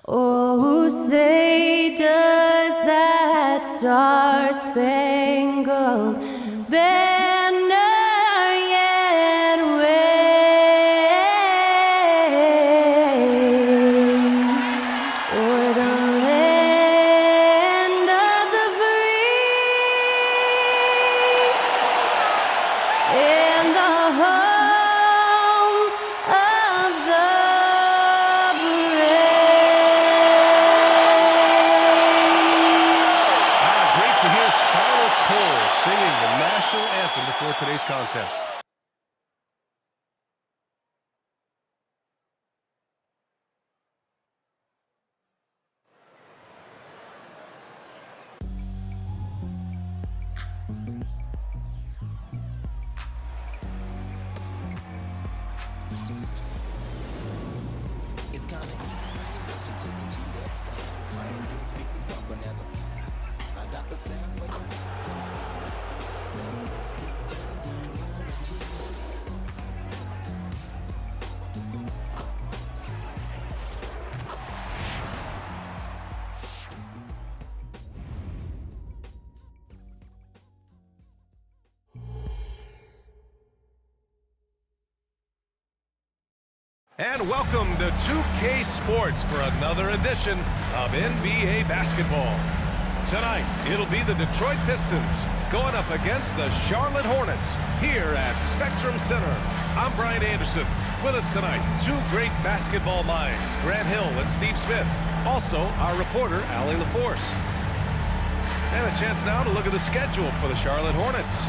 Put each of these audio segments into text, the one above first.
Oh, say does that star-spangled banner yet wave o'er the land of the free and the home of the singing the national anthem before today's contest. It's kinda listen to the G-Dub sound. Right in the speakers bumping as I got the sound for you. And welcome to 2K Sports for another edition of NBA basketball. Tonight, it'll be the Detroit Pistons going up against the Charlotte Hornets here at Spectrum Center. I'm Brian Anderson. With us tonight, two great basketball minds, Grant Hill and Steve Smith. Also, our reporter, Allie LaForce. And a chance now to look at the schedule for the Charlotte Hornets.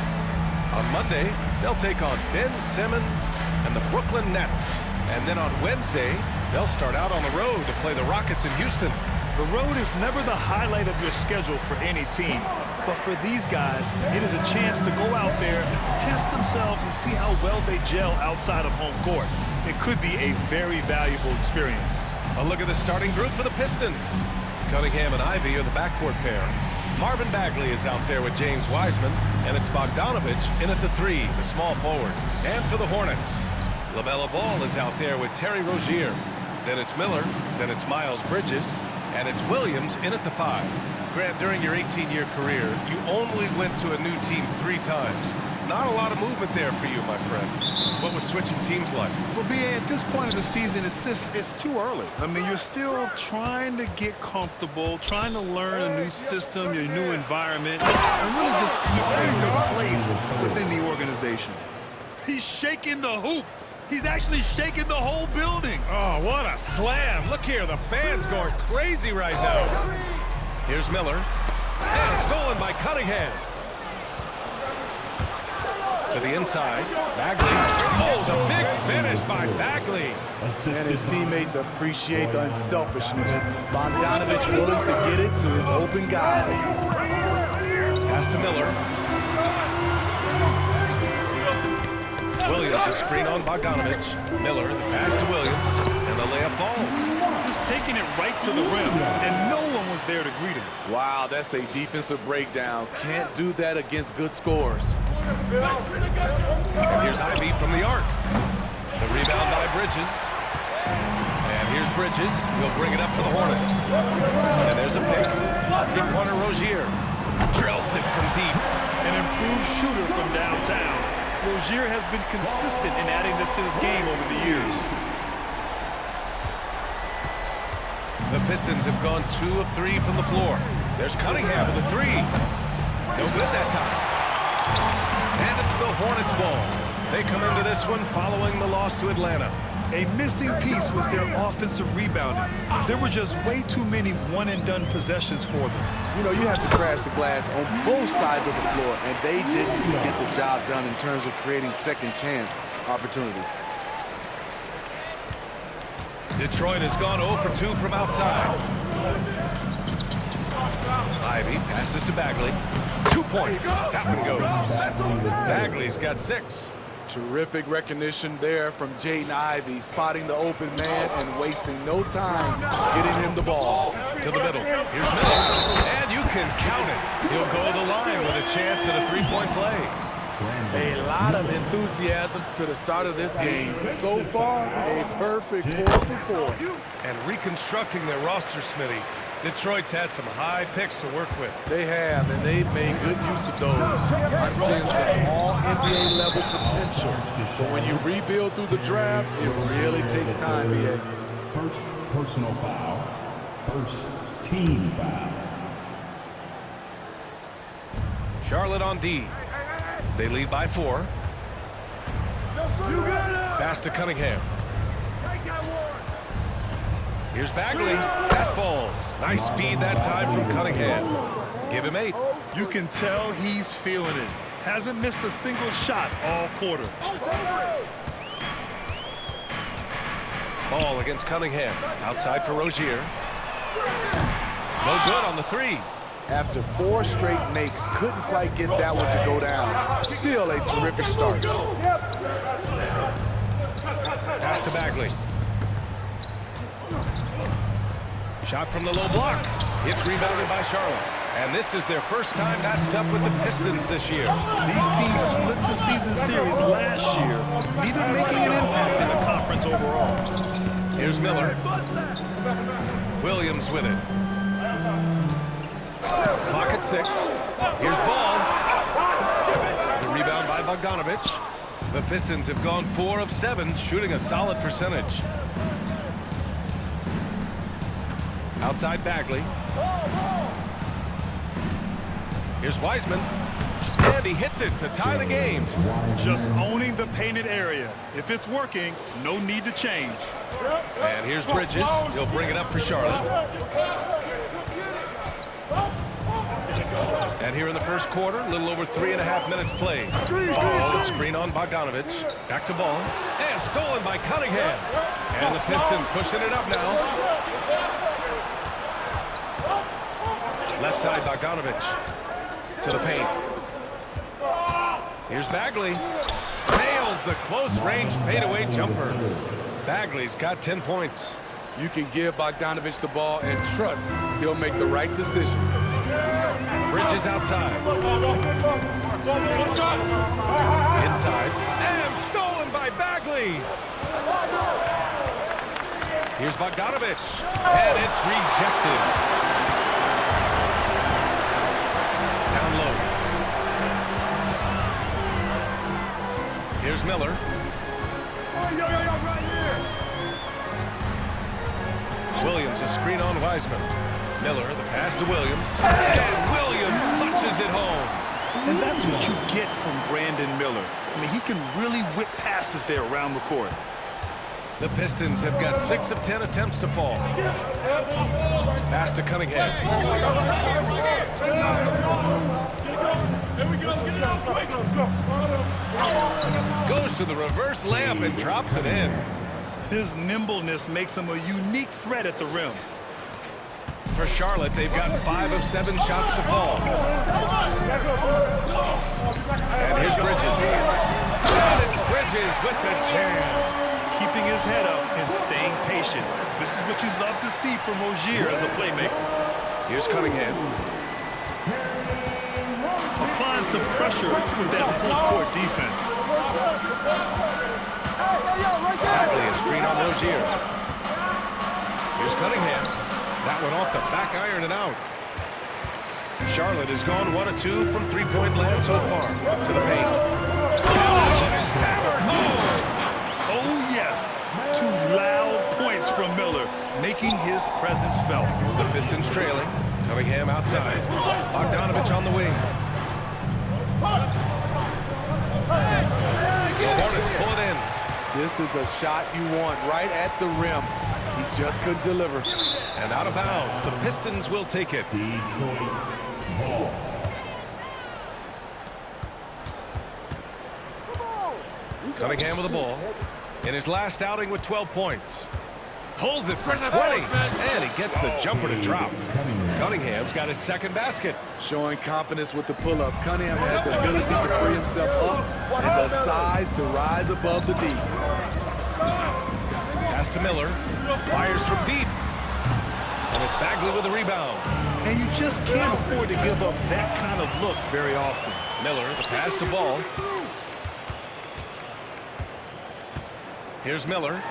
On Monday, they'll take on Ben Simmons and the Brooklyn Nets. And then on Wednesday, they'll start out on the road to play the Rockets in Houston. The road is never the highlight of your schedule for any team. But for these guys, it is a chance to go out there, test themselves, and see how well they gel outside of home court. It could be a very valuable experience. A look at the starting group for the Pistons. Cunningham and Ivy are the backcourt pair. Marvin Bagley is out there with James Wiseman, and it's Bogdanovich in at the three, the small forward. And for the Hornets, LaMelo Ball is out there with Terry Rozier. Then it's Miller, then it's Miles Bridges, and it's Williams in at the five. Grant, during your 18-year career, you only went to a new team 3 times. Not a lot of movement there for you, my friend. What was switching teams like? Well, B.A., at this point of the season, it's too early. I mean, you're still trying to get comfortable, trying to learn a new system, your new environment, and really just earn your place within the organization. He's shaking the hoop. He's actually shaking the whole building. Oh, what a slam. Look here, the fans going crazy right now. Here's Miller. And stolen by Cunningham. To the inside, Bagley. Oh, the big finish by Bagley. And his teammates appreciate the unselfishness. Bogdanovich willing to get it to his open guys. Pass to Miller. Williams, a screen on Bogdanovich. Miller, the pass to Williams, and the layup falls. Just taking it right to the rim, and no one was there to greet him. Wow, that's a defensive breakdown. Can't do that against good scores. And here's Ivy from the arc. The rebound by Bridges. And here's Bridges. He'll bring it up for the Hornets. And there's a pick. Three-pointer Rozier. Drills it from deep. An improved shooter from downtown. Rozier has been consistent in adding this to his game over the years. The Pistons have gone 2 of 3 from the floor. There's Cunningham with a 3. No good that time. And it's the Hornets' ball. They come into this one following the loss to Atlanta. A missing piece was their offensive rebounding. There were just way too many one-and-done possessions for them. You know, you have to crash the glass on both sides of the floor, and they didn't get the job done in terms of creating second chance opportunities. Detroit has gone 0 for 2 from outside. Ivy passes to Bagley. 2 points. That one goes. Bagley's got 6. Terrific recognition there from Jaden Ivey, spotting the open man and wasting no time getting him the ball. To the middle. Here's Miller. And you can count it. He'll go to the line with a chance at a 3-point play. A lot of enthusiasm to the start of this game. So far, a perfect 4 for 4. And reconstructing their roster, Smitty, Detroit's had some high picks to work with. They have, and they've made good use of those. I'm seeing some all-NBA level potential. But when you rebuild through the draft, it really takes time, B.A. First personal foul. First team foul. Charlotte on D. They lead by 4. Pass to Cunningham. Here's Bagley. That falls. Nice feed that time from Cunningham. Give him 8. You can tell he's feeling it. Hasn't missed a single shot all quarter. Ball against Cunningham. Outside for Rozier. No good on the 3. After 4 straight makes, couldn't quite get that one to go down. Still a terrific start. Pass to Bagley. Shot from the low block. It's rebounded by Charlotte. And this is their first time matched up with the Pistons this year. These teams split the season series last year, neither making an impact in the conference overall. Here's Miller. Williams with it. Clock at 6. Here's Ball. The rebound by Bogdanovich. The Pistons have gone 4 of 7, shooting a solid percentage. Outside Bagley. Here's Wiseman. And he hits it to tie the game. Just owning the painted area. If it's working, no need to change. And here's Bridges. He'll bring it up for Charlotte. And here in the first quarter, a little over 3.5 minutes played. Ball, screen on Bogdanovich. Back to Ball. And stolen by Cunningham. And the Pistons pushing it up now. Left side, Bogdanovich. To the paint. Here's Bagley. Nails the close-range fadeaway jumper. Bagley's got 10 points. You can give Bogdanovich the ball and trust he'll make the right decision. Bridges outside. Inside. And stolen by Bagley. Here's Bogdanovich. And it's rejected. Down low. Here's Miller. Williams, a screen on Wiseman. Miller, the pass to Williams. And Williams punches it home. And that's what you get from Brandon Miller. I mean, he can really whip passes there around the court. The Pistons have got 6 of 10 attempts to fall. Pass to Cunningham. Goes to the reverse layup and drops it in. His nimbleness makes him a unique threat at the rim. For Charlotte, they've got 5 of 7 shots to fall. And here's Bridges. And it's Bridges with the jam. Keeping his head up and staying patient. This is what you love to see from Rozier as a playmaker. Here's Cunningham. Applying some pressure with that full-court defense. Bagley, a screen on Rozier. Here's Cunningham. That one off the back iron and out. Charlotte has gone 1 of 2 from three-point land so far. To the paint. Oh, yes. 2 loud points from Miller, making his presence felt. The Pistons trailing. Cunningham outside. Bogdanovich on the wing. The Hornets pull it in. This is the shot you want right at the rim. He just couldn't deliver. And out of bounds. The Pistons will take it. Detroit ball. Cunningham with the ball. In his last outing with 12 points. Pulls it for 20. And he gets the jumper to drop. Cunningham's got his second basket. Showing confidence with the pull-up. Cunningham has the ability to free himself up and the size to rise above the D. Pass to Miller. Fires from deep. And it's Bagley with the rebound. And you just can't afford to give up that kind of look very often. Miller, the pass to Ball. Here's Miller.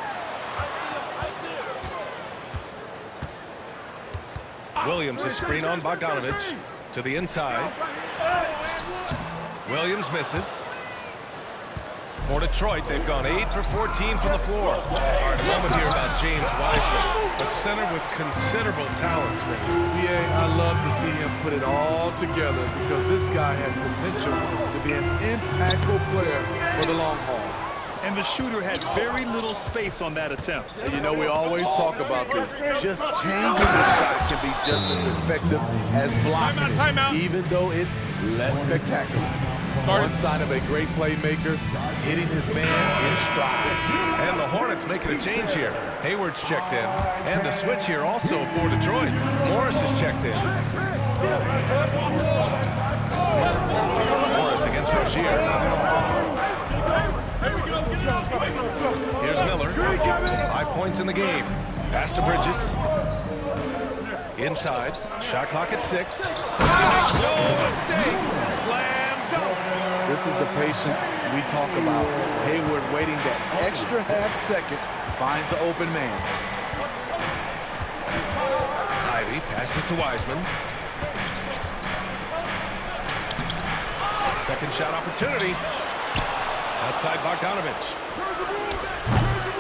Williams is screen on Bogdanovich to the inside. Williams misses. For Detroit, they've gone 8 for 14 from the floor. All right, a moment here about James Wiseman, a center with considerable talent, Smith. Yeah, I love to see him put it all together because this guy has potential to be an impactful player for the long haul. And the shooter had very little space on that attempt. And you know, we always talk about this. Just changing the shot can be just as effective as blocking it, even though it's less spectacular. One sign of a great playmaker, hitting his man in stride. And the Hornets making a change here. Hayward's checked in. And the switch here also for Detroit. Morris is checked in. Morris against Rozier. Here's Miller. 5 points in the game. Pass to Bridges. Inside. Shot clock at 6. No mistake. Slam dunk. This is the patience we talk about. Hayward waiting that extra half second, finds the open man. Ivy passes to Wiseman. Second shot opportunity. Outside Bogdanovich.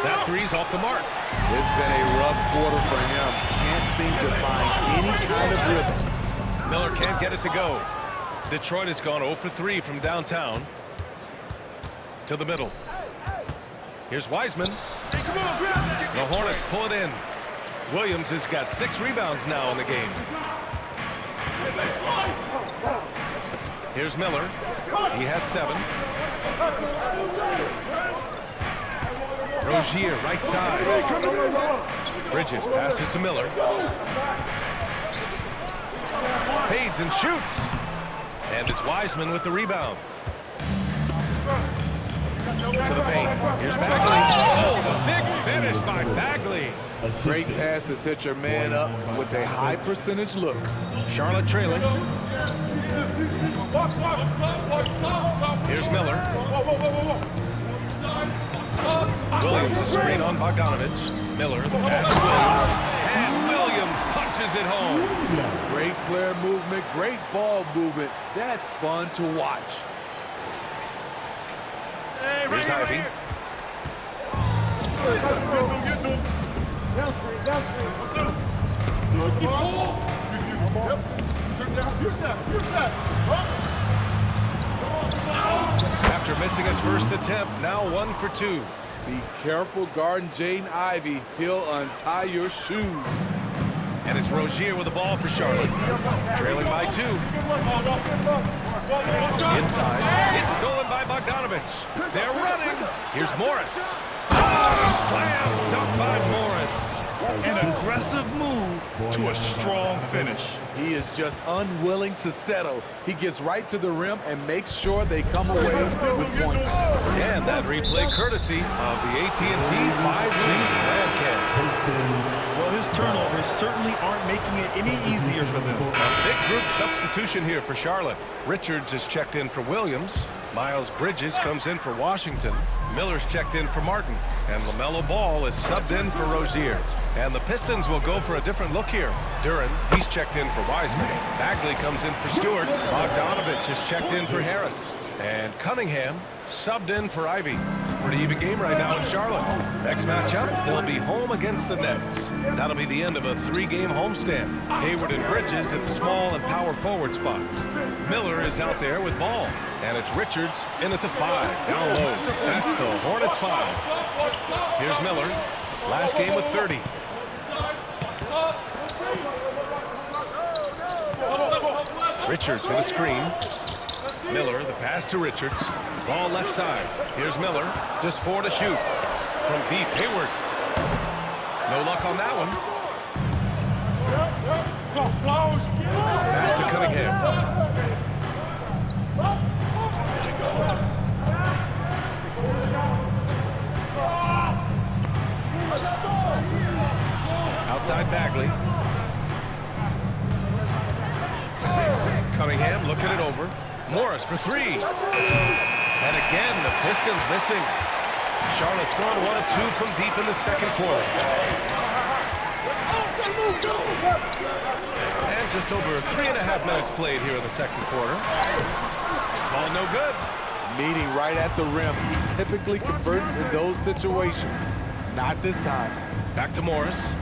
That three's off the mark. It's been a rough quarter for him. Can't seem to find any kind of rhythm. Miller can't get it to go. Detroit has gone 0 for 3 from downtown to the middle. Here's Wiseman. The Hornets pull it in. Williams has got 6 rebounds now in the game. Here's Miller. He has 7. Rozier, right side. Bridges passes to Miller. Fades and shoots. And it's Wiseman with the rebound. To the paint. Here's Bagley. Oh, the big finish by Bagley. Great pass to set your man up with a high percentage look. Charlotte trailing. Here's Miller. Williams the screen on Bogdanovich. Miller, the pass to Williams. And Williams punches it home. Great player movement, great ball movement. That's fun to watch. Here's Ivy. After missing his first attempt, now 1 for 2. Be careful guarding Jaden Ivey. He'll untie your shoes. And it's Rozier with the ball for Charlotte. Trailing by 2. Inside. It's stolen by Bogdanovich. They're running. Here's Morris. Slam dunk by Morris. An aggressive move to a strong finish. He is just unwilling to settle. He gets right to the rim and makes sure they come away with points. And that replay courtesy of the AT&T 5G Slam Cam. Well, his turnovers certainly aren't making it any easier for them. A big group substitution here for Charlotte. Richards is checked in for Williams. Miles Bridges comes in for Washington. Miller's checked in for Martin. And LaMelo Ball is subbed in for Rozier. And the Pistons will go for a different look here. Duran, he's checked in for Wiseman. Bagley comes in for Stewart. Bogdanovich is checked in for Harris. And Cunningham subbed in for Ivy. Pretty even game right now in Charlotte. Next matchup, they'll be home against the Nets. That'll be the end of a 3-game homestand. Hayward and Bridges at the small and power forward spots. Miller is out there with Ball. And it's Richards in at the 5, down low. That's the Hornets 5. Here's Miller. Last game with 30. Richards with a screen. Miller, the pass to Richards. Ball left side. Here's Miller. Just 4 to shoot. From deep, Hayward. No luck on that one. Pass to Cunningham. Outside Bagley. Cunningham looking it over. Morris for three. And again, the Pistons missing. Charlotte's gone 1 of 2 from deep in the second quarter. And just over 3.5 minutes played here in the second quarter. Ball no good. Meeting right at the rim. He typically converts in those situations. Not this time. Back to Morris.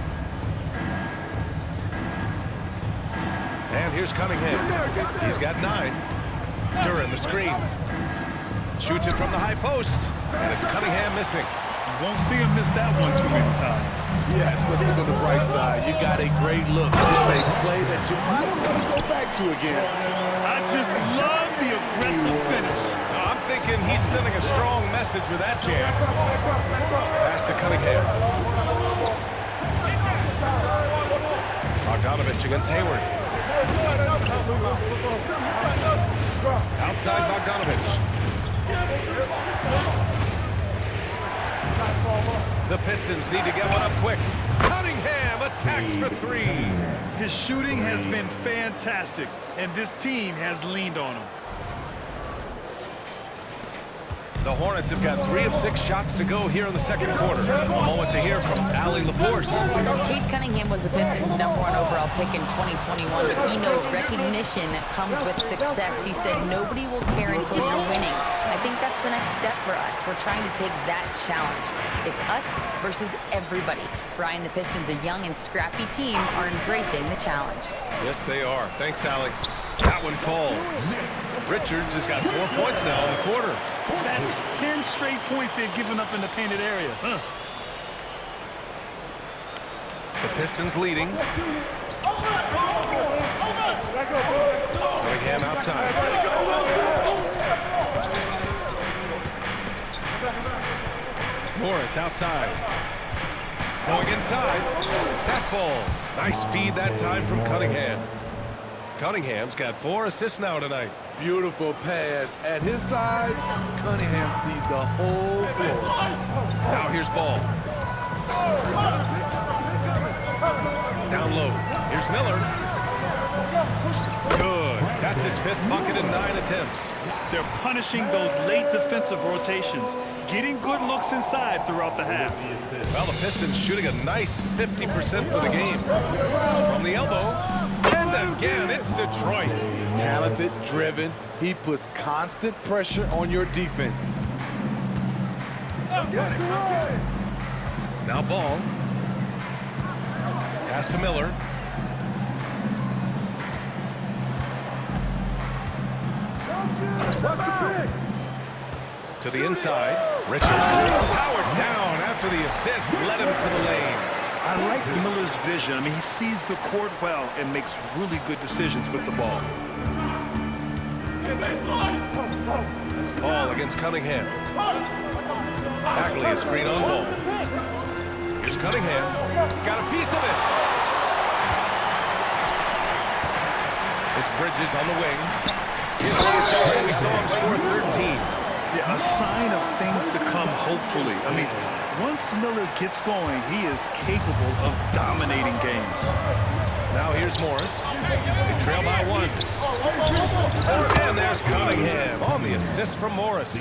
And here's Cunningham. He's got 9. Duran the screen. Shoots it from the high post. And it's Cunningham missing. You won't see him miss that one too many times. Yes, let's look on the bright side. You got a great look. It's a play that you might want to go back to again. I just love the aggressive finish. I'm thinking he's sending a strong message with that jam. Pass to Cunningham. Bogdanovich against Hayward. Outside Bogdanovich. The Pistons need to get one up quick. Cunningham attacks for 3. His shooting has been fantastic, and this team has leaned on him. The Hornets have got 3 of 6 shots to go here in the second quarter. A moment to hear from Allie LaForce. Cade Cunningham was the Pistons' #1 overall pick in 2021, but he knows recognition comes with success. He said nobody will care until you're winning. I think that's the next step for us. We're trying to take that challenge. It's us versus everybody. Brian, the Pistons, a young and scrappy team, are embracing the challenge. Yes, they are. Thanks, Allie. That one falls. Richards has got 4 points now in the quarter. That's 10 straight points they've given up in the painted area. The Pistons leading. Cunningham outside. Morris outside. Going inside. That falls. Nice feed that time from Cunningham. Cunningham's got 4 assists now tonight. Beautiful pass. At his size, Cunningham sees the whole floor. Now here's Ball. Down low. Here's Miller. Good. That's his 5th bucket in 9 attempts. They're punishing those late defensive rotations, getting good looks inside throughout the half. Well, the Pistons shooting a nice 50% for the game. From the elbow. And again, it's Detroit. Talented, driven. He puts constant pressure on your defense. Now Ball. Pass to Miller. To the inside. Richards powered down after the assist. Led him to the lane. I like Miller's vision. I mean, he sees the court well and makes really good decisions with the ball. Ball against Cunningham. Bagley a screen on Ball. Here's Cunningham. Got a piece of it. It's Bridges on the wing. Here's we saw him score 13. Yeah, a sign of things to come, hopefully. I mean, once Miller gets going, he is capable of dominating games. Now here's Morris. They trail by 1. And there's Cunningham on the assist from Morris.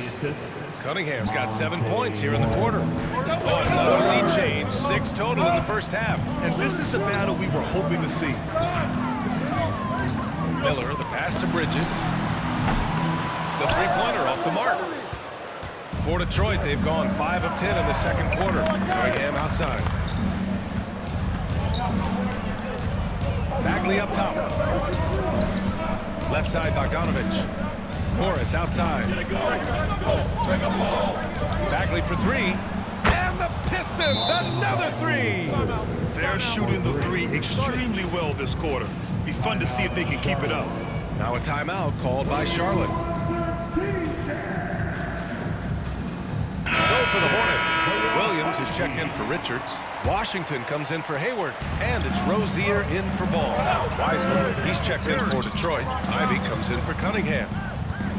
Cunningham's got 7 points here in the quarter. Oh, another lead change. 6 total in the first half. And this is the battle we were hoping to see. Miller, the pass to Bridges. The three-pointer off the mark. For Detroit, they've gone 5 of 10 in the second quarter. Cunningham outside. Bagley up top. Left side, Bogdanovich. Morris outside. Bagley for 3. And the Pistons, another 3. They're shooting the 3 extremely well this quarter. Be fun to see if they can keep it up. Now a timeout called by Charlotte. So for the Hornets, Williams is checked in for Richards. Washington comes in for Hayward. And it's Rozier in for Ball. Wiseman, he's checked in for Detroit. Ivy comes in for Cunningham.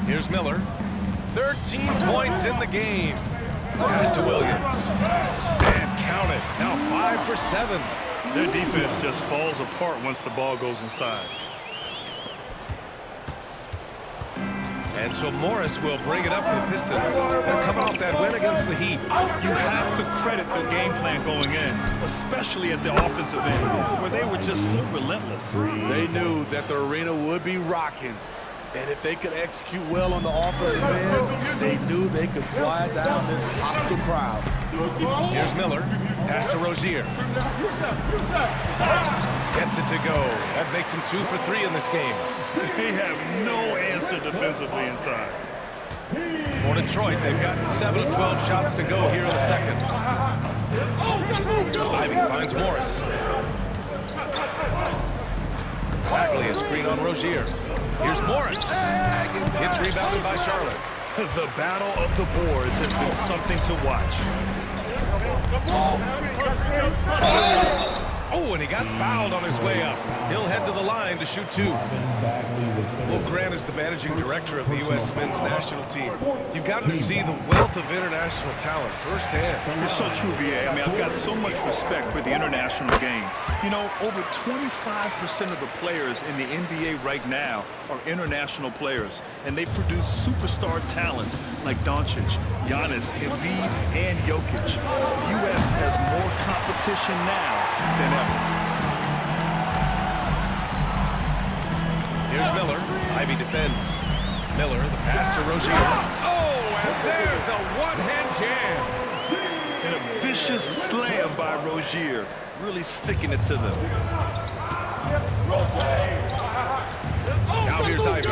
Here's Miller. 13 points in the game. Pass to Williams. And count it. Now 5 for 7. Their defense just falls apart once the ball goes inside. And so Morris will bring it up for the Pistons. They're coming off that win against the Heat. You have to credit their game plan going in, especially at the offensive end, where they were just so relentless. They knew that the arena would be rocking. And if they could execute well on the offensive end, they knew they could quiet down this hostile crowd. Here's Miller. Pass to Rozier. Gets it to go. That makes him 2 for 3 in this game. They have no answer defensively inside. For Detroit, they've gotten 7 of 12 shots to go here in the second. Ivy finds Morris. Bagley a screen on Rozier. Here's Morris. It's rebounded by Charlotte. The battle of the boards has been something to watch. Oh, and he got fouled on his way up. He'll head to the line to shoot 2. Well, Grant is the managing director of the U.S. men's national team. You've got to see the wealth of international talent firsthand. It's so true, VA. I mean, I've got so much respect for the international game. You know, over 25% of the players in the NBA right now are international players, and they produce superstar talents like Doncic, Giannis, Embiid, and Jokic. The U.S. has more competition now than ever. Here's Miller. Ivy defends. Miller, the pass to Rozier. Oh, and there's a one-hand jam. And a vicious slam by Rozier, really sticking it to them. Now here's Ivy.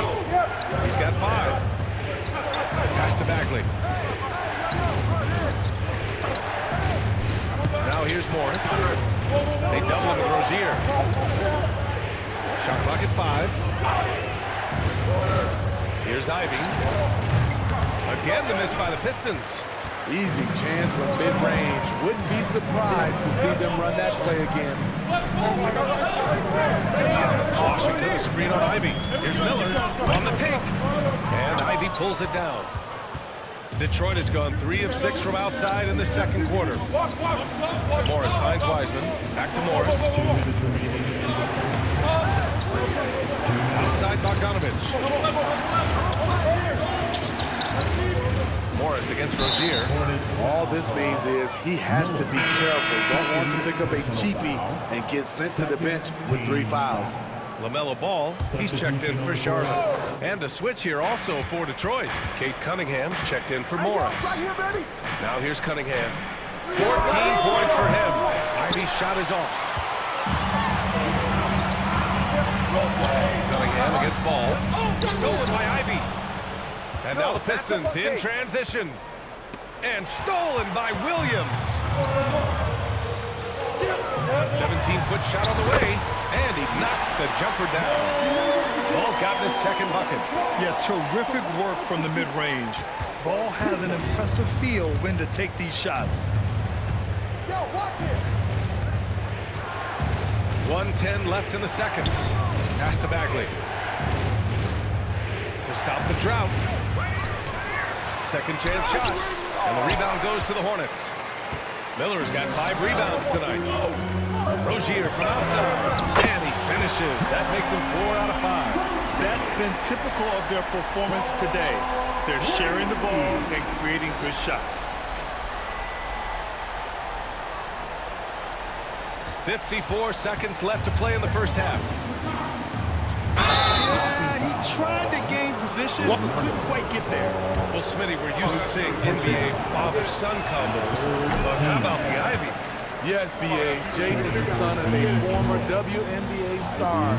He's got 5. Pass to Bagley. Now here's Morris. They double with Rozier. Shot clock at 5. Here's Ivy. Again, the miss by the Pistons. Easy chance from mid-range. Wouldn't be surprised to see them run that play again. Washington, a screen on Ivy. Here's Miller on the take. And Ivy pulls it down. Detroit has gone 3 of 6 from outside in the second quarter. Morris finds Wiseman. Back to Morris. Outside Bogdanovich. Morris against Rozier. All this means is he has to be careful. Don't want to pick up a cheapie and get sent to the bench with 3 fouls. LaMelo Ball, he's checked in for Charlotte. And a switch here also for Detroit. Kate Cunningham's checked in for Morris. Now here's Cunningham. 14 points for him. Ivy's shot is off. Cunningham against Ball. Stolen by Ivy. And now the Pistons in transition. And stolen by Williams. 17-foot shot on the way. And he knocks the jumper down. Ball's gotten his second bucket. Yeah, terrific work from the mid-range. Ball has an impressive feel when to take these shots. Yo, watch it. 1:10 left in the second. Pass to Bagley. To stop the drought. Second chance shot. And the rebound goes to the Hornets. Miller's got 5 rebounds tonight. Rozier from outside. And he finishes. That makes him 4 out of 5. That's been typical of their performance today. They're sharing the ball and creating good shots. 54 seconds left to play in the first half. Yeah, he tried to gain position, but couldn't quite get there. Well, Smitty, we're used to seeing NBA father-son combos. But how about the Ivies? Yes, B.A. Jaden is the son of a former WNBA star,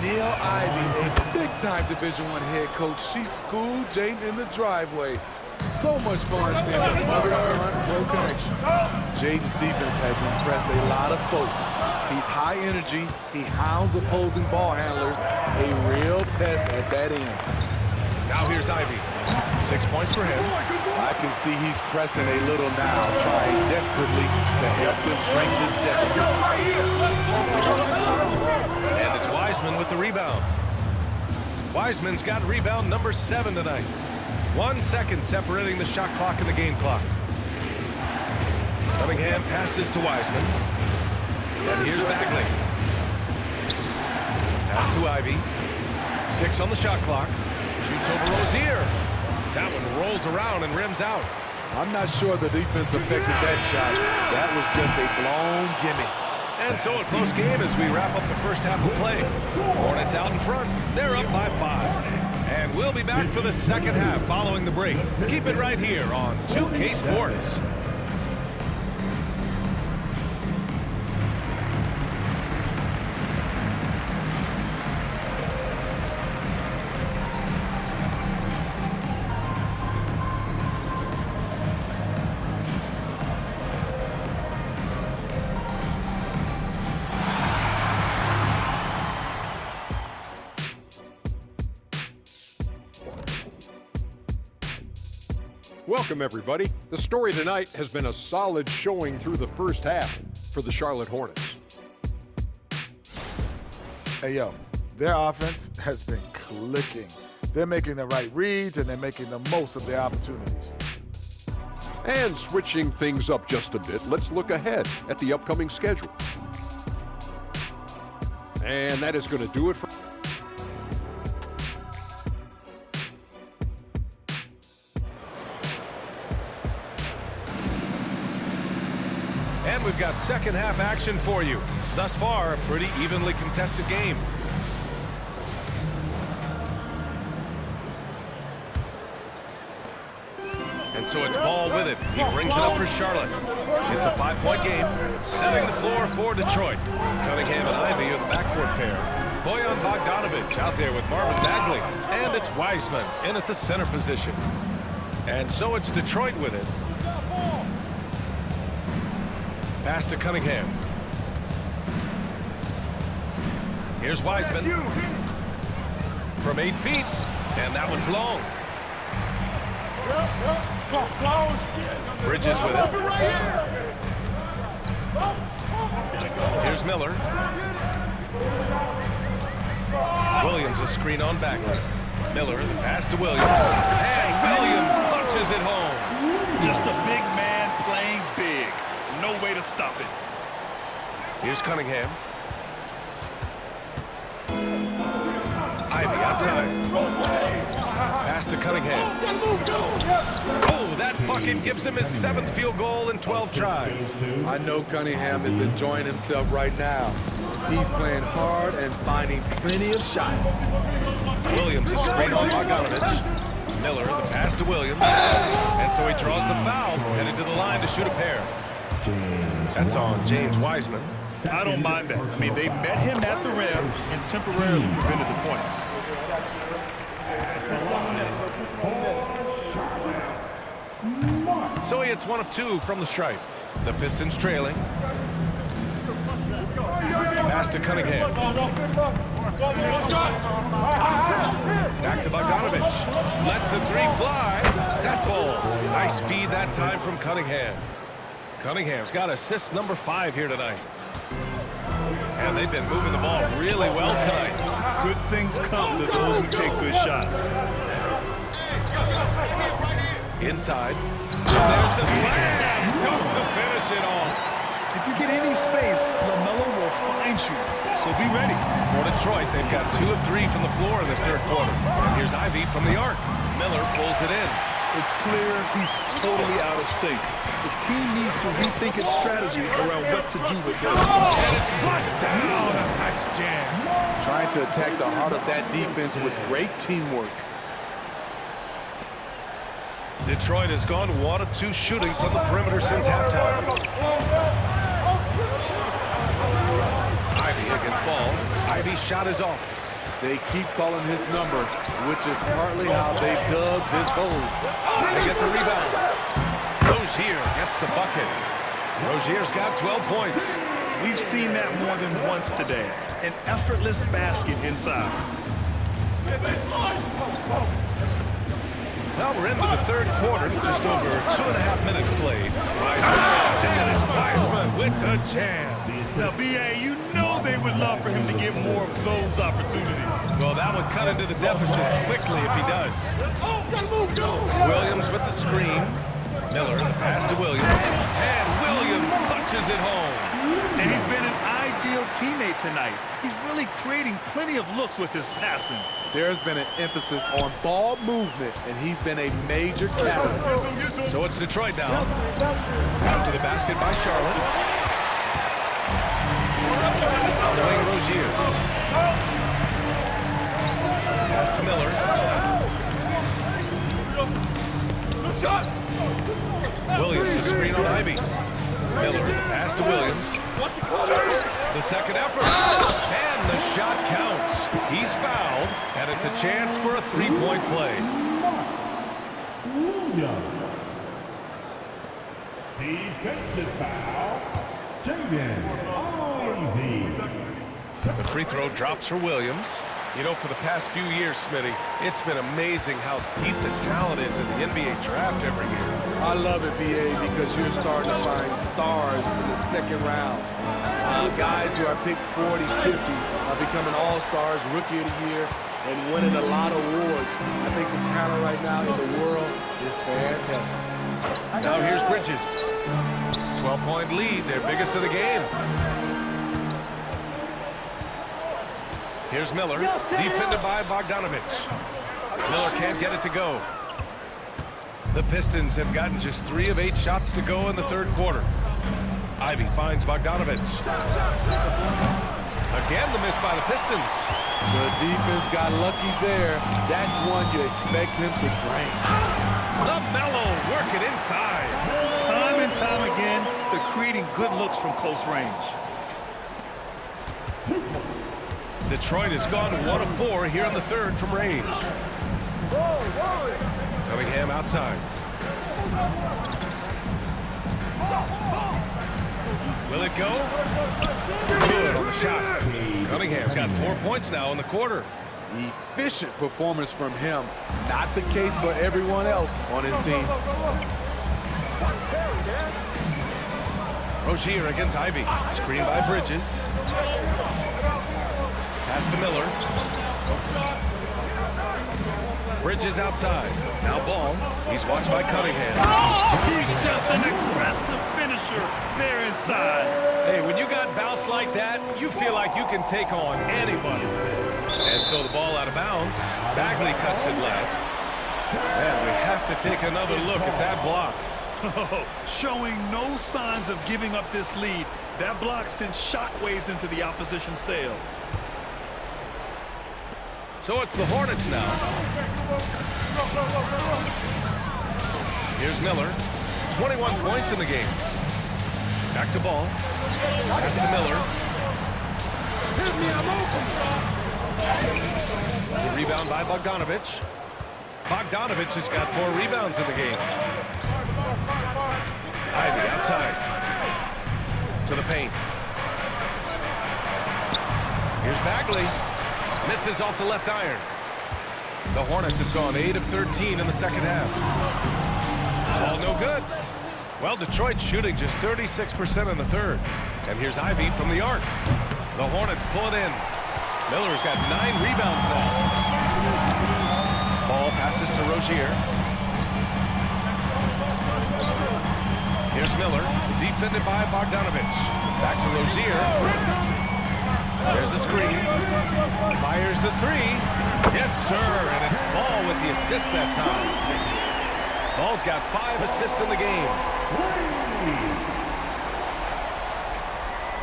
Neil Ivy, a big-time Division I head coach. She schooled Jaden in the driveway. So much fun seeing the mother-son pro connection. Jaden's defense has impressed a lot of folks. He's high energy, he hounds opposing ball handlers, a real pest at that end. Now here's Ivy. 6 points for him. I can see he's pressing a little now, trying desperately to help them shrink this deficit. And it's Wiseman with the rebound. Wiseman's got rebound number 7 tonight. 1 second separating the shot clock and the game clock. Cunningham passes to Wiseman. And here's Bagley. Pass to Ivy. 6 on the shot clock. Shoots over Rozier. That one rolls around and rims out. I'm not sure the defense affected that shot. That was just a blown gimme. And so a close game as we wrap up the first half of play. Hornets out in front. They're up by 5. And we'll be back for the second half following the break. Keep it right here on 2K Sports. Welcome, everybody. The story tonight has been a solid showing through the first half for the Charlotte Hornets. Hey, yo, their offense has been clicking. They're making the right reads, and they're making the most of their opportunities. And switching things up just a bit, let's look ahead at the upcoming schedule. And that is going to do it for... And we've got second half action for you. Thus far, a pretty evenly contested game. And so it's Ball with it. He brings it up for Charlotte. It's a 5-point game, setting the floor for Detroit. Cunningham and Ivy are the backcourt pair. Bojan Bogdanovic out there with Marvin Bagley. And it's Wiseman in at the center position. And so it's Detroit with it. Pass to Cunningham. Here's Wiseman. From 8 feet. And that one's long. Bridges with it. Here's Miller. Williams a screen on Bagley. Miller the pass to Williams. And Williams punches it home. Just a big man playing big. No way to stop it. Here's Cunningham. Ivy outside. Pass to Cunningham. Oh, that bucket gives him his 7th field goal in 12 tries. I know Cunningham is enjoying himself right now. He's playing hard and finding plenty of shots. Williams a screen on Bogdanovic. Miller the pass to Williams. And so he draws the foul, headed to the line to shoot a pair. That's on James Wiseman. I don't mind that. I mean, they met him at the rim and temporarily prevented the points. So he hits 1 of 2 from the stripe. The Pistons trailing. Pass to Cunningham. Back to Bogdanovic. Lets the 3 fly. That falls. Nice feed that time from Cunningham. Cunningham's got assist number 5 here tonight. And they've been moving the ball really well tonight. Good things come to those who take good shots. Inside. There's the slam. Dunk to finish it off. If you get any space, LaMelo will find you. So be ready. For Detroit, they've got 2 of 3 from the floor in this third quarter. And here's Ivy from the arc. Miller pulls it in. It's clear he's totally out of sync. The team needs to rethink its strategy around what to do with him. And it's flushed down. A nice jam. Trying to attack the heart of that defense with great teamwork. Detroit has gone 1 of 2 shooting from the perimeter since halftime. Ivy against Ball. Ivy's shot is off. They keep calling his number, which is partly how they dug this hole. They get the rebound. Rozier gets the bucket. Rozier's got 12 points. We've seen that more than once today. An effortless basket inside. Well, we're into the third quarter, just over 2.5 minutes played. And it's Wiseman with the jam. Now, B.A., you know they would love for him to get more of those opportunities. Well, that would cut into the deficit quickly if he does. Williams with the screen. Miller the pass to Williams. And Williams punches it home. And he's been an ideal teammate tonight. He's really creating plenty of looks with his passing. There's been an emphasis on ball movement, and he's been a major catalyst. So it's Detroit now. After the basket by Charlotte. On the wing, Rozier. Pass to Miller. Williams, a screen on Ivy. Miller, pass to Williams. The second effort. And the shot counts. He's fouled, and it's a chance for a three-point play. Defensive foul, GM2. The free throw drops for Williams. You know, for the past few years, Smitty, it's been amazing how deep the talent is in the NBA draft every year. I love it, BA, because you're starting to find stars in the second round. Guys who are picked 40, 50 are becoming all-stars, rookie of the year, and winning a lot of awards. I think the talent right now in the world is fantastic. Now here's Bridges. 12-point lead, their biggest of the game. Here's Miller, defended by Bogdanovich. Miller can't get it to go. The Pistons have gotten just 3 of 8 shots to go in the third quarter. Ivy finds Bogdanovich. Again, the miss by the Pistons. The defense got lucky there. That's one you expect him to drain. LaMelo working inside. Time and time again, they're creating good looks from close range. Detroit has gone 1 of 4 here in the third from range. Cunningham outside. Will it go? Good on the shot. Cunningham's got 4 points now in the quarter. Efficient performance from him. Not the case for everyone else on his team. Rozier against Ivy. Screen by Bridges. Pass to Miller. Bridges outside. Now Ball. He's watched by Cunningham. He's just an aggressive finisher there inside. Hey, when you got bounce like that, you feel like you can take on anybody. And so the ball out of bounds. Bagley touched it last. And we have to take another look at that block. Showing no signs of giving up this lead. That block sends shockwaves into the opposition sails. So it's the Hornets now. Here's Miller. 21 points in the game. Back to Ball. Pass to Miller. The rebound by Bogdanovich. Bogdanovich has got 4 rebounds in the game. Ivy outside. To the paint. Here's Bagley. Misses off the left iron. The Hornets have gone 8 of 13 in the second half. Ball no good. Well, Detroit's shooting just 36% in the third. And here's Ivy from the arc. The Hornets pull it in. Miller's got 9 rebounds now. Ball passes to Rozier. Here's Miller, defended by Bogdanovich. Back to Rozier. There's a screen. Fires the 3. Yes, sir. And it's Ball with the assist that time. Ball's got 5 assists in the game.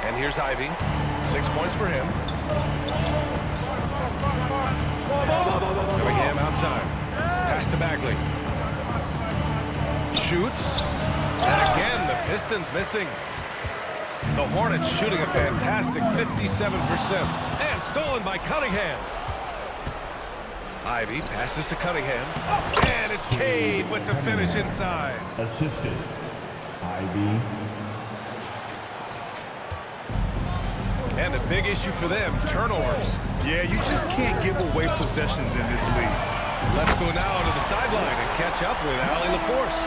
And here's Ivy. 6 points for him. Cunningham outside. Pass to Bagley. Shoots. And again, the Pistons missing. The Hornets shooting a fantastic 57%. And stolen by Cunningham. Ivy passes to Cunningham. And it's Cade with the finish inside. Assistant, Ivy. And a big issue for them, turnovers. Yeah, you just can't give away possessions in this league. Let's go now to the sideline and catch up with Allie LaForce.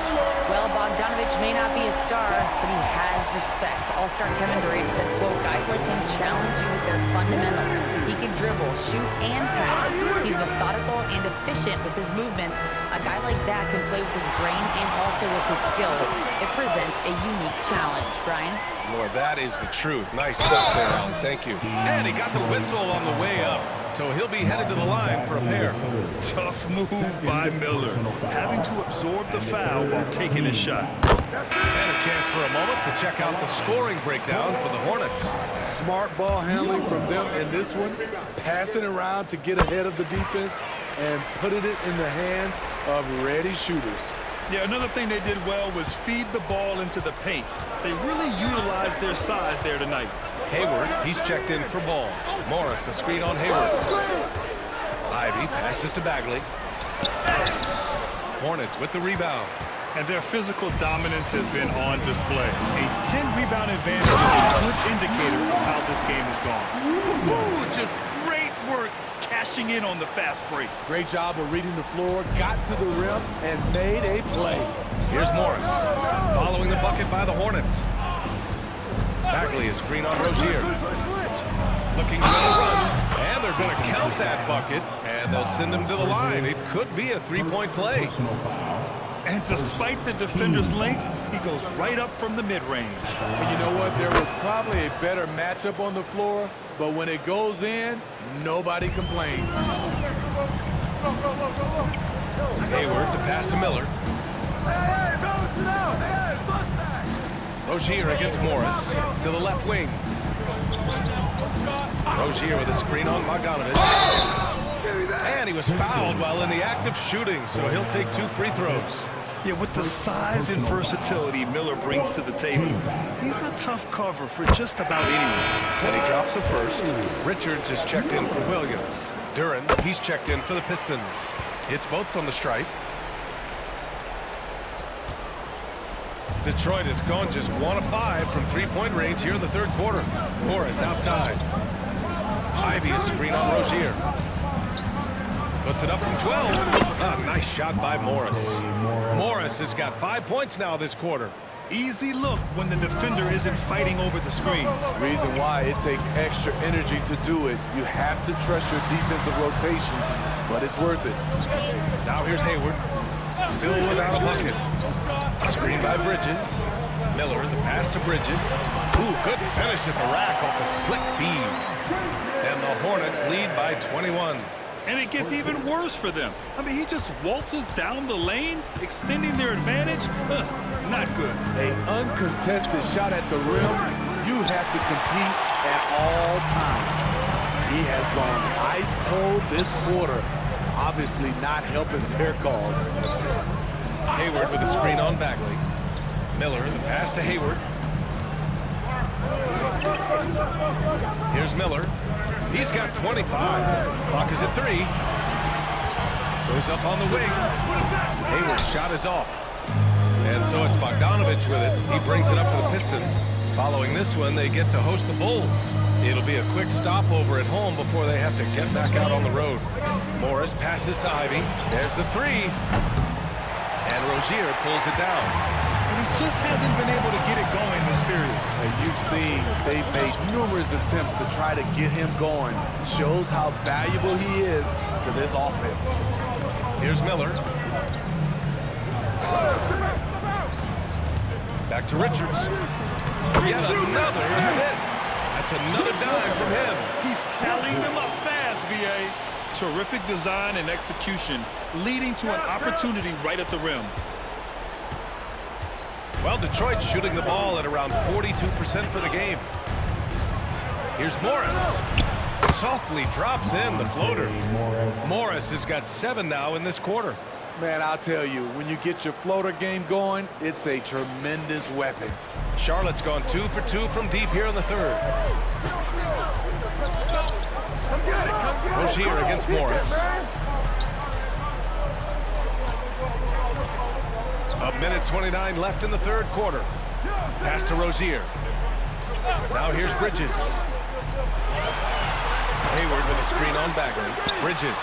Well, Bogdanovich may not be a star, but he has respect. All-star Kevin Durant said, quote, guys like him challenge you with their fundamentals. He can dribble dribble, shoot, and pass. He's methodical and efficient with his movements. A guy like that can play with his brain and also with his skills. It presents a unique challenge. Brian? Boy, that is the truth. Nice stuff there, Allie. Thank you. And he got the whistle on the way up, so he'll be headed to the line for a pair. Tough move by Miller, having to absorb the foul while taking a shot. And a chance for a moment to check out the scoring breakdown for the Hornets. Smart ball handling from them in this one, passing around to get ahead of the defense and putting it in the hands of ready shooters. Yeah, another thing they did well was feed the ball into the paint. They really utilized their size there tonight. Hayward, he's checked in for ball. Morris, a screen on Hayward. Ivy passes to Bagley. Hornets with the rebound. And their physical dominance has been on display. A 10-rebound advantage is a good indicator of how this game has gone. Ooh, just great work cashing in on the fast break. Great job of reading the floor, got to the rim, and made a play. Here's Morris, following the bucket by the Hornets. Bagley is screen on Rozier. Looking for the run, and they're going to count that bucket, and they'll send him to the line. It could be a three-point play. And despite the defender's length, he goes right up from the mid-range. And you know what? There was probably a better matchup on the floor, but when it goes in, nobody complains. Hayward, the pass to Miller. Rozier against Morris to the left wing. Rozier with a screen on Bogdanovich. And he was fouled while in the act of shooting, so he'll take 2 free throws. Yeah, with the size and versatility Miller brings to the table, he's a tough cover for just about anyone. And he drops a first. Richards is checked in for Williams. Duran, he's checked in for the Pistons. Hits both from the stripe. Detroit has gone just 1 of 5 from three-point range here in the third quarter. Morris outside. Ivy is screen on Rozier. Puts it up from 12. A nice shot by Morris. Morris has got 5 points now this quarter. Easy look when the defender isn't fighting over the screen. Reason why it takes extra energy to do it. You have to trust your defensive rotations, but it's worth it. Now here's Hayward. Still without a bucket. Screen by Bridges. Miller, the pass to Bridges. Ooh, good finish at the rack off the slick feed. And the Hornets lead by 21. And it gets even worse for them. I mean, he just waltzes down the lane, extending their advantage. Not good. An uncontested shot at the rim, you have to compete at all times. He has gone ice cold this quarter, obviously not helping their cause. Hayward with a screen on Bagley. Miller, the pass to Hayward. Here's Miller. He's got 25. Clock is at 3. Goes up on the wing. Hayward's shot is off. And so it's Bogdanovich with it. He brings it up to the Pistons. Following this one, they get to host the Bulls. It'll be a quick stopover at home before they have to get back out on the road. Morris passes to Ivy. There's the 3. And Rozier pulls it down. And he just hasn't been able to get it going this period. And you've seen they've made numerous attempts to try to get him going. Shows how valuable he is to this offense. Here's Miller. Back to Richards. Yet another assist. That's another dime from him. He's tallying them up fast, B.A. Terrific design and execution, leading to an opportunity right at the rim. Well, Detroit's shooting the ball at around 42% for the game. Here's Morris. Softly drops in the floater. Morris has got 7 now in this quarter. Man, I'll tell you, when you get your floater game going, it's a tremendous weapon. Charlotte's gone 2 for 2 from deep here in the third. Rozier against Morris. A minute 29 left in the third quarter. Pass to Rozier. Now here's Bridges. Hayward with a screen on Bagley. Bridges.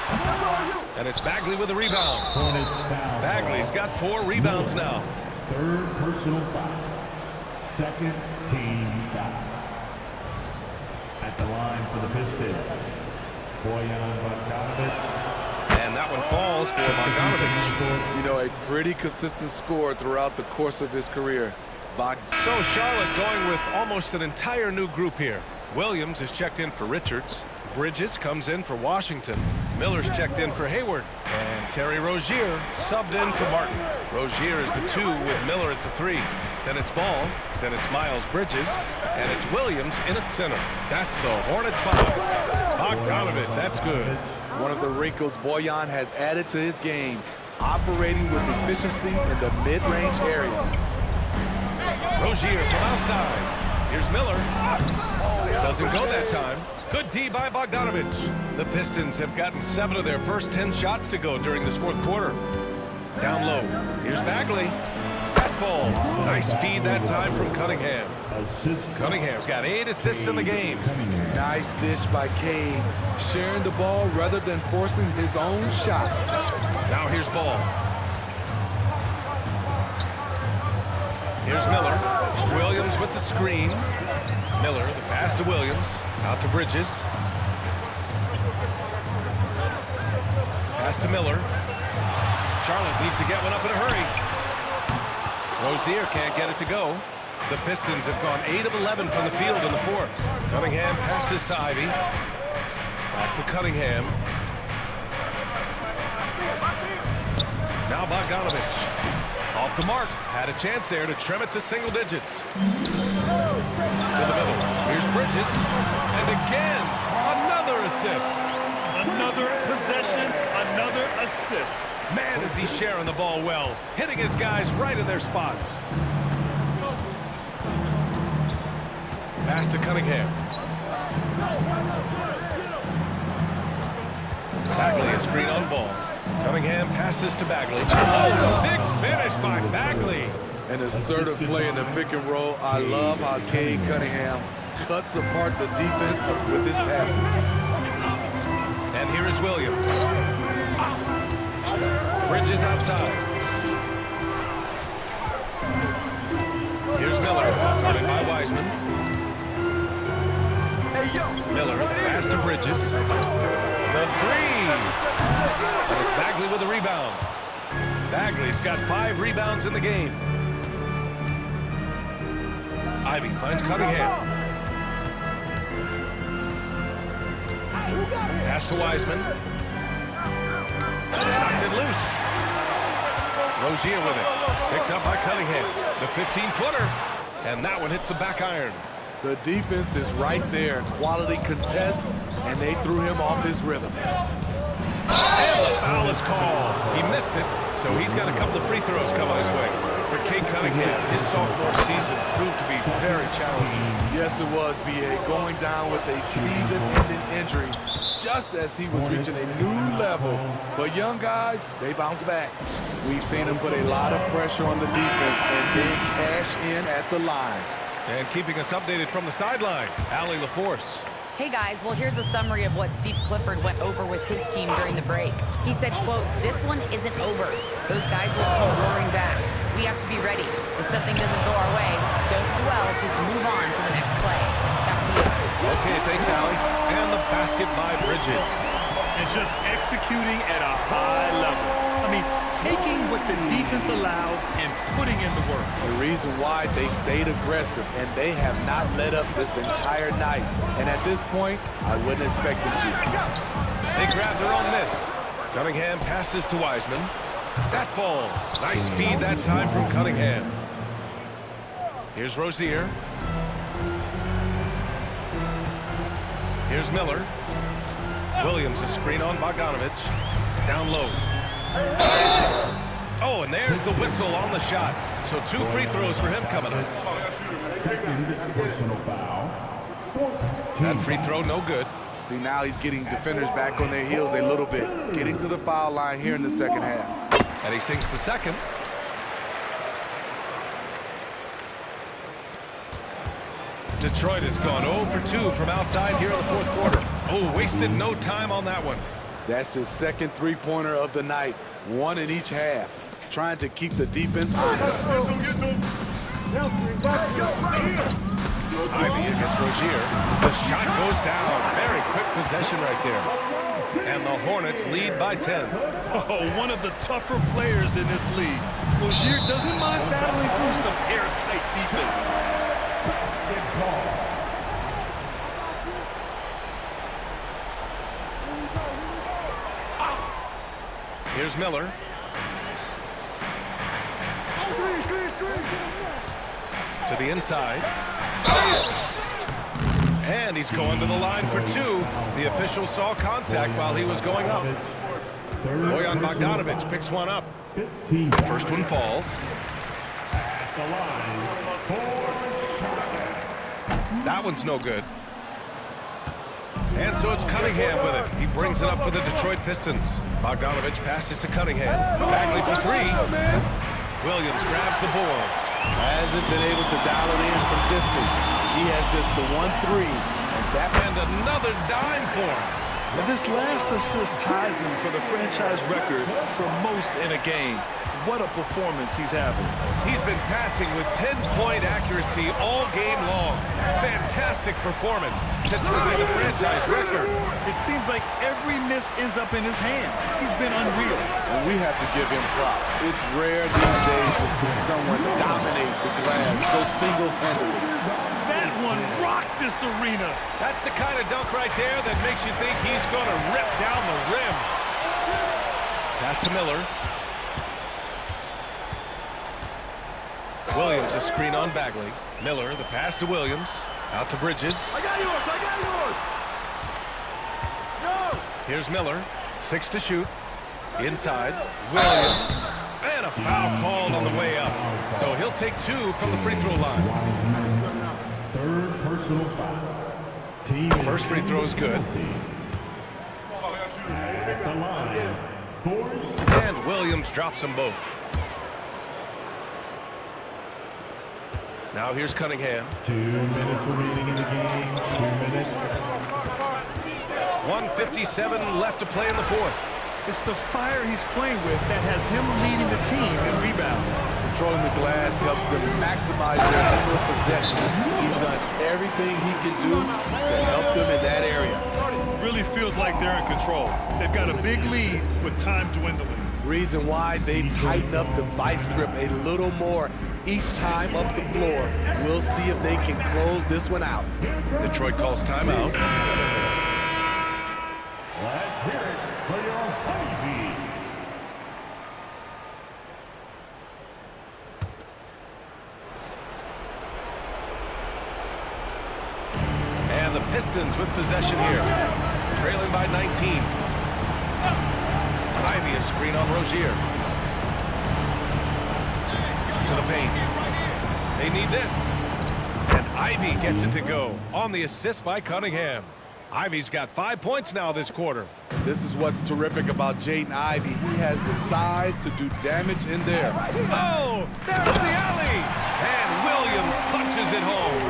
And it's Bagley with a rebound. Bagley's got 4 rebounds now. Third personal foul. Second team foul. At the line for the Pistons, And that one falls for Bogdanovich. You know, a pretty consistent score throughout the course of his career. So Charlotte going with almost an entire new group here. Williams is checked in for Richards. Bridges comes in for Washington. Miller's checked in for Hayward. And Terry Rozier subbed in for Martin. Rozier is the 2 with Miller at the 3. Then it's Ball. Then it's Miles Bridges. And it's Williams in at center. That's the Hornets 5. Bogdanovich, that's good. One of the wrinkles Bojan has added to his game, operating with efficiency in the mid-range area. Rozier from outside. Here's Miller. Doesn't go that time. Good D by Bogdanovich. The Pistons have gotten 7 of their first 10 shots to go during this fourth quarter. Down low. Here's Bagley. That falls. Nice feed that time from Cunningham. Cunningham's got 8 assists in the game. Nice dish by Cade, sharing the ball rather than forcing his own shot. Now here's Ball. Here's Miller. Williams with the screen. Miller, the pass to Williams. Out to Bridges. Pass to Miller. Charlotte needs to get one up in a hurry. Rozier can't get it to go. The Pistons have gone 8 of 11 from the field in the fourth. Cunningham passes to Ivy. Back to Cunningham. Now Bogdanovich. Off the mark. Had a chance there to trim it to single digits. To the middle. Here's Bridges. And again, another assist. Another possession, another assist. Man, is he sharing the ball well. Hitting his guys right in their spots. Pass to Cunningham. Bagley, a screen on Ball. Cunningham passes to Bagley. Oh, big finish by Bagley. An assertive play in the pick and roll. I love how Cade Cunningham cuts apart the defense with his passing. And here is Williams. Bridges outside. Here's Miller, running by Wiseman. Miller, pass to Bridges. The 3. And it's Bagley with a rebound. Bagley's got 5 rebounds in the game. Ivy finds Cunningham. Pass to Wiseman. Knocks it loose. Rozier with it. Picked up by Cunningham. The 15-footer. And that one hits the back iron. The defense is right there. Quality contest, and they threw him off his rhythm. And the foul is called. He missed it, so he's got a couple of free throws coming his way. For Cade Cunningham, his sophomore season proved to be very challenging. Yes, it was, B.A. Going down with a season-ending injury just as he was reaching a new level. But young guys, they bounce back. We've seen him put a lot of pressure on the defense and then cash in at the line. And keeping us updated from the sideline, Allie LaForce. Hey guys, well here's a summary of what Steve Clifford went over with his team during the break. He said, quote, "This one isn't over. Those guys will come roaring back. We have to be ready. If something doesn't go our way, don't dwell, just move on to the next play." Back to you. Okay, thanks, Allie. And the basket by Bridges. And just executing at a high level. I mean, taking what the defense allows and putting in the work. The reason why they've stayed aggressive and they have not let up this entire night. And at this point, I wouldn't expect them to. They grab their own miss. Cunningham passes to Wiseman. That falls. Nice feed that time from Cunningham. Here's Rozier. Here's Miller. Williams, a screen on Bogdanovich. Down low. Oh, and there's the whistle on the shot. So 2 free throws for him coming up. Second personal foul. That free throw, no good. See, now he's getting defenders back on their heels a little bit. Getting to the foul line here in the second half. And he sinks the second. Detroit has gone 0 for 2 from outside here in the fourth quarter. Oh, wasted no time on that one. That's his second three-pointer of the night. 1 in each half. Trying to keep the defense honest. Ivy against Rozier. The shot goes down. Very quick possession right there. And the Hornets lead by 10. Oh, one of the tougher players in this league. Rozier doesn't mind battling through some airtight defense. Here's Miller. To the inside. And he's going to the line for two. The official saw contact while he was going up. Bojan Bogdanovic picks one up. First one falls. That one's no good. And so it's Cunningham with it. He brings it up for the Detroit Pistons. Bogdanovic passes to Cunningham. Bagley for three. Williams grabs the board. Hasn't been able to dial it in from distance. He has just the 1-3. And another dime for him. And this last assist ties him for the franchise record for most in a game. What a performance he's having. He's been passing with pinpoint accuracy all game long. Fantastic performance to tie the franchise record. It seems like every miss ends up in his hands. He's been unreal. And we have to give him props. It's rare these days to see someone dominate the glass so single-handedly. That one rocked this arena. That's the kind of dunk right there that makes you think he's going to rip down the rim. Pass to Miller. Williams, a screen on Bagley. Miller, the pass to Williams. Out to Bridges. I got yours. No. Here's Miller. 6 to shoot. Inside. Williams. And a foul called on the way up. So he'll take 2 from the free throw line. Third personal foul. First free throw is good. At the line. And Williams drops them both. Now here's Cunningham. 2 minutes remaining in the game. 2 minutes. 1:57 left to play in the fourth. It's the fire he's playing with that has him leading the team in rebounds. Controlling the glass helps them maximize their number of possessions. He's done everything he can do to help them in that area. Really feels like they're in control. They've got a big lead with time dwindling. Reason why they've tightened up the vice grip a little more each time up the floor. We'll see if they can close this one out. Detroit calls timeout. Let's hear it for your Honeybee. And the Pistons with possession here. Trailing by 19. Ivy a screen on Rozier. To the paint. They need this. And Ivy gets it to go on the assist by Cunningham. Ivy's got 5 points now this quarter. This is what's terrific about Jaden Ivey. He has the size to do damage in there. Oh, there's the alley. And Williams punches it home.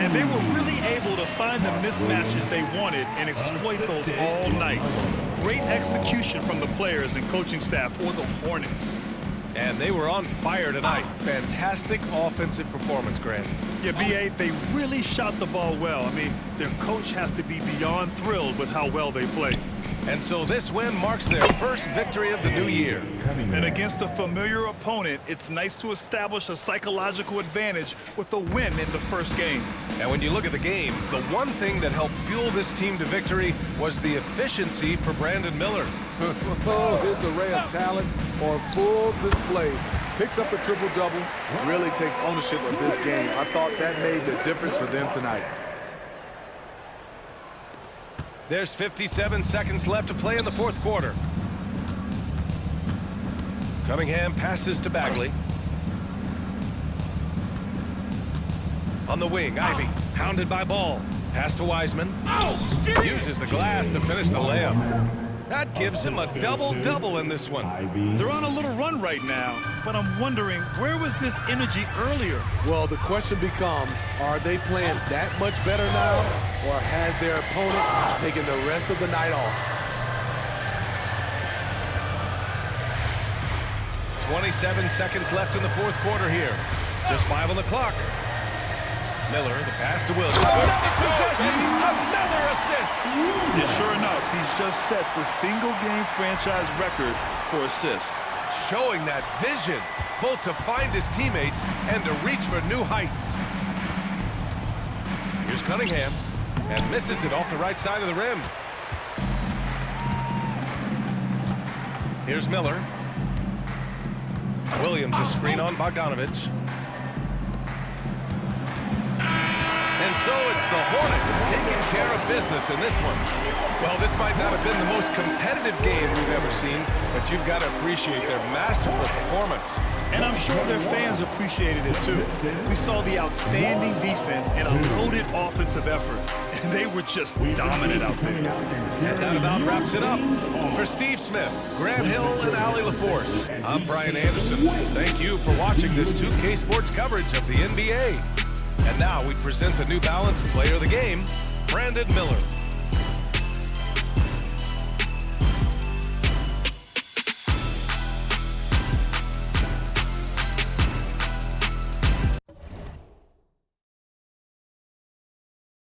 And they were really able to find the mismatches they wanted and exploit those all night. Great execution from the players and coaching staff for the Hornets. And they were on fire tonight. Fantastic offensive performance, Grant. Yeah, B.A., they really shot the ball well. I mean, their coach has to be beyond thrilled with how well they played. And so this win marks their first victory of the new year. And against a familiar opponent, it's nice to establish a psychological advantage with a win in the first game. And when you look at the game, the one thing that helped fuel this team to victory was the efficiency for Brandon Miller. Oh, his array of talents on full display. Picks up the triple-double, really takes ownership of this game. I thought that made the difference for them tonight. There's 57 seconds left to play in the fourth quarter. Cunningham passes to Bagley. On the wing, Ivy, hounded by Ball. Pass to Wiseman. Uses the glass to finish the layup. That gives him a double-double in this one. They're on a little run right now, but I'm wondering, where was this energy earlier? Well, the question becomes, are they playing that much better now, or has their opponent taken the rest of the night off? 27 seconds left in the fourth quarter here. Just 5 on the clock. Miller, the pass to Williams. Another possession, another assist. Yeah, sure enough, he's just set the single-game franchise record for assists. Showing that vision, both to find his teammates and to reach for new heights. Here's Cunningham, and misses it off the right side of the rim. Here's Miller. Williams a screen on Bogdanovich. And so it's the Hornets taking care of business in this one. Well, this might not have been the most competitive game we've ever seen, but you've got to appreciate their masterful performance. And I'm sure their fans appreciated it too. We saw the outstanding defense and a loaded offensive effort. And they were just dominant out there. And that about wraps it up. For Steve Smith, Grant Hill, and Allie LaForce, I'm Brian Anderson. Thank you for watching this 2K Sports coverage of the NBA. And now we present the New Balance Player of the Game, Brandon Miller.